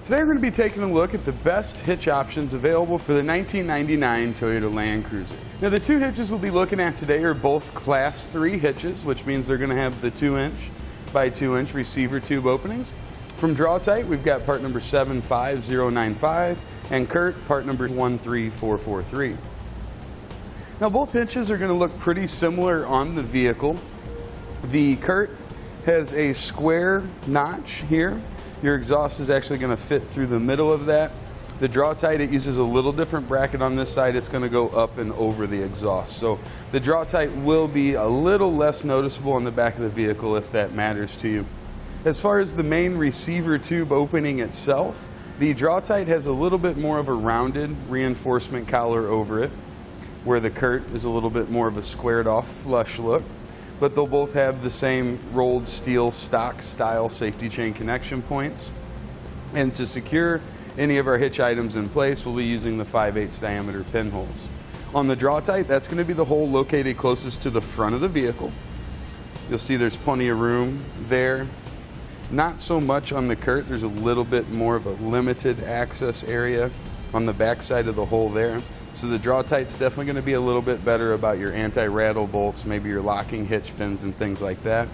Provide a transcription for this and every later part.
Today we're going to be taking a look at the best hitch options available for the 1999 Toyota Land Cruiser. Now the two hitches we'll be looking at today are both Class 3 hitches, which means they're going to have the 2-inch by 2-inch receiver tube openings. From Draw-Tite, we've got part number 75095 and CURT part number 13443. Now both hitches are going to look pretty similar on the vehicle. The CURT has a square notch here. Your exhaust is actually going to fit through the middle of that. The Draw-Tite, it uses a little different bracket on this side. It's going to go up and over the exhaust. So the Draw-Tite will be a little less noticeable on the back of the vehicle if that matters to you. As far as the main receiver tube opening itself, the Draw-Tite has a little bit more of a rounded reinforcement collar over it, where the CURT is a little bit more of a squared off flush look. But they'll both have the same rolled steel stock style safety chain connection points. And to secure any of our hitch items in place, we'll be using the 5/8 diameter pinholes. On the Draw-Tite, that's going to be the hole located closest to the front of the vehicle. You'll see there's plenty of room there. Not so much on the CURT. There's a little bit more of a limited access area on the back side of the hole there. So the Draw-Tite's definitely going to be a little bit better about your anti-rattle bolts, maybe your locking hitch pins and things like that.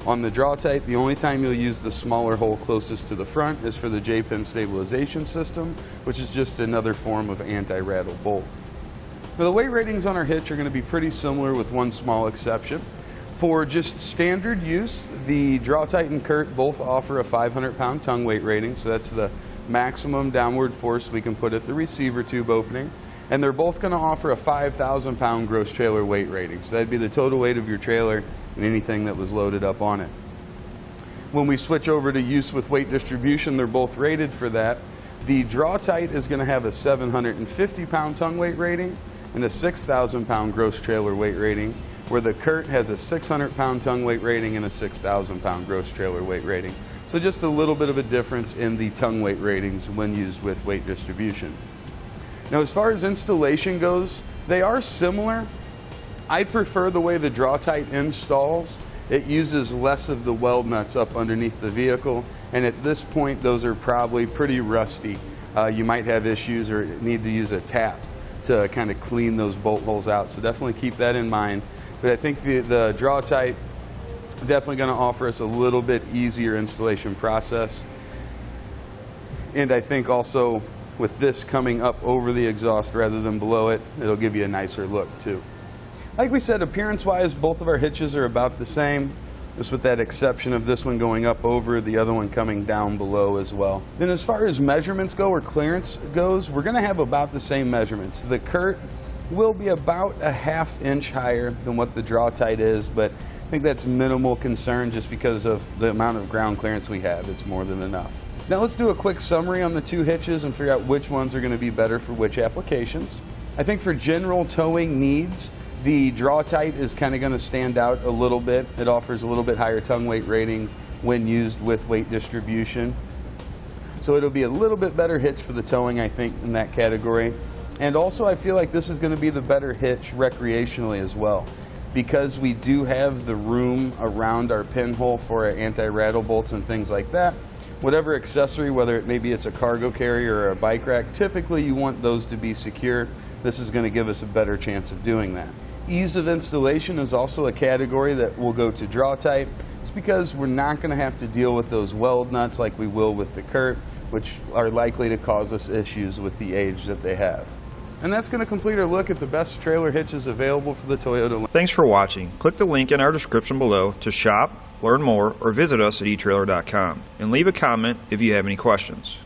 On the Draw-Tite, the only time you'll use the smaller hole closest to the front is for the J-pin stabilization system, which is just another form of anti-rattle bolt. Now the weight ratings on our hitch are going to be pretty similar with one small exception. For just standard use, the Draw-Tite and CURT both offer a 500-pound tongue weight rating, so that's the maximum downward force we can put at the receiver tube opening. And they're both going to offer a 5,000-pound gross trailer weight rating. So that'd be the total weight of your trailer and anything that was loaded up on it. When we switch over to use with weight distribution, they're both rated for that. The Draw-Tite is going to have a 750-pound tongue weight rating and a 6,000-pound gross trailer weight rating, where the CURT has a 600-pound tongue weight rating and a 6,000-pound gross trailer weight rating. So just a little bit of a difference in the tongue weight ratings when used with weight distribution. Now as far as installation goes, they are similar. I prefer the way the Draw-Tite installs. It uses less of the weld nuts up underneath the vehicle, and at this point those are probably pretty rusty. You might have issues or need to use a tap to kind of clean those bolt holes out, so definitely keep that in mind. But I think the Draw-Tite definitely going to offer us a little bit easier installation process. And I think also with this coming up over the exhaust rather than below it, it'll give you a nicer look too. Like we said, appearance-wise, both of our hitches are about the same, just with that exception of this one going up over, the other one coming down below as well. Then as far as measurements go, or clearance goes, we're going to have about the same measurements. The CURT will be about a ½ inch higher than what the Draw-Tite is, but I think that's minimal concern just because of the amount of ground clearance we have. It's more than enough. Now let's do a quick summary on the two hitches and figure out which ones are going to be better for which applications. I think for general towing needs, the Draw-Tite is kind of going to stand out a little bit. It offers a little bit higher tongue weight rating when used with weight distribution. So it'll be a little bit better hitch for the towing, I think, in that category. And also I feel like this is going to be the better hitch recreationally as well, because we do have the room around our pinhole for our anti-rattle bolts and things like that. Whatever accessory, whether maybe it's a cargo carrier or a bike rack, typically you want those to be secure. This is going to give us a better chance of doing that. Ease of installation is also a category that will go to Draw-Tite. It's because we're not going to have to deal with those weld nuts like we will with the CURT, which are likely to cause us issues with the age that they have. And that's going to complete our look at the best trailer hitches available for the Toyota. Thanks for watching. Click the link in our description below to shop, learn more, or visit us at etrailer.com and leave a comment if you have any questions.